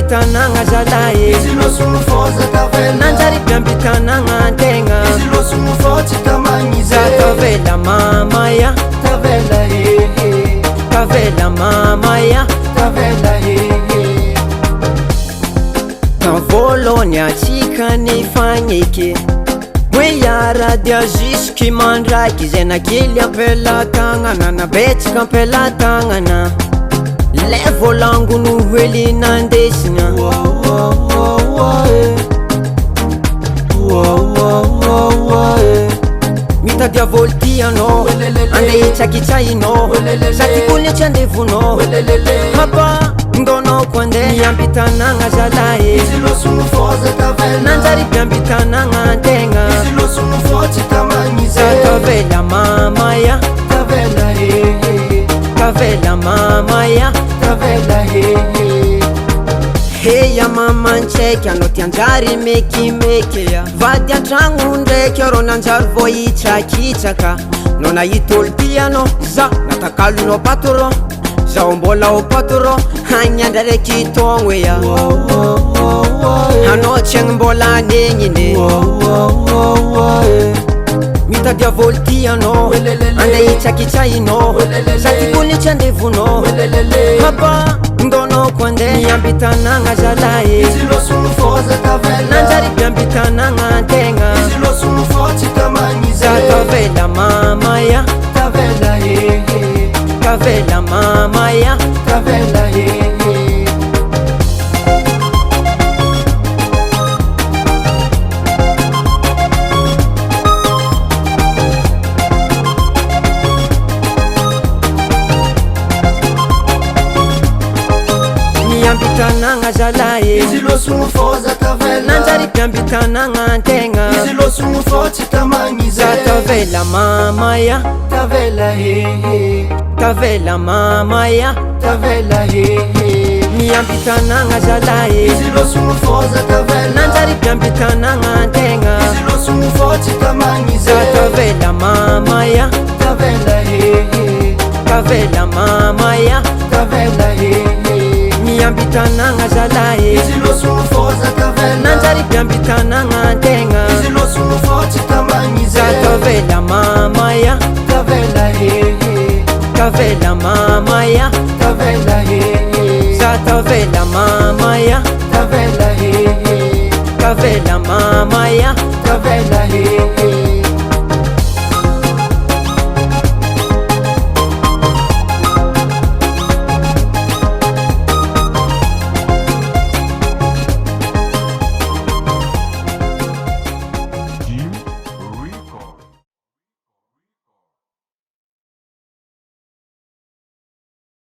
Miambitanagna zalahy izy losogno fô za tavela nanjary miambitanagna antegna izy losogno fô tsy tamagnizy za tavela mamaya tavela hehe tavela mamaya tavela hehe tan voalohany atsika nifagnaiky hoe iaradia jusky mandraiky zay nakely ampelatagnana nabetsaka ampelatagnana le volango no hely nandesigna mitadia voly anao ande itsakitsahinao sady kolny tsy andevonao hapa ndonao ko ande miambitanagna zalahy izy losogno fô za tavela nanjary miambitanagna antegna izy losogno fô tsy tamagnizy za tavela mamaya tavela hehe tavela mamaya tavela hehe heya mamantsaiky anao tianjary mekimeky vady antragno ndraiky arô nanjary vo itsakitsaka no nahita olo ty anao za natakalonao patron zaho mbola o patron hagnandra raiky togno ea anao tsy agny mbola anegniny mitadia voly ty anao ande itsakitsahinao sady kolny tsy andevonao hapa ndonao ko ande miambitanagna zalahy izy losogno fô za tavela nanjary miambitanagna antegna izy losogno fô tsy tamagnizy za tavela mamaya tavela hehe tavela mamaya tavela hehe miambitanagna zalahy izy losogno fô za tavela nanjary miambitanagna antegna izy losogno fô tsy tamagnizy za tavela mamaya tavela hehe tavela mamaya tavela hehe miambitanagna zalahy izy losogno fô za tavela nanjary miambitanagna antegna izy losogno fô tsy tamagnizy za tavela mamaya tavela hehe tavela mamaya tavela hehe miambitanagna zalahy izy losogno fô za tavela nanjary miambitanagna antegna izy losogno fô tsy tamagnizy za tavela mamaya tavela hehe tavela mamaya tavela hehe za tavela mamaya tavela hehe tavela mamaya tavela hehe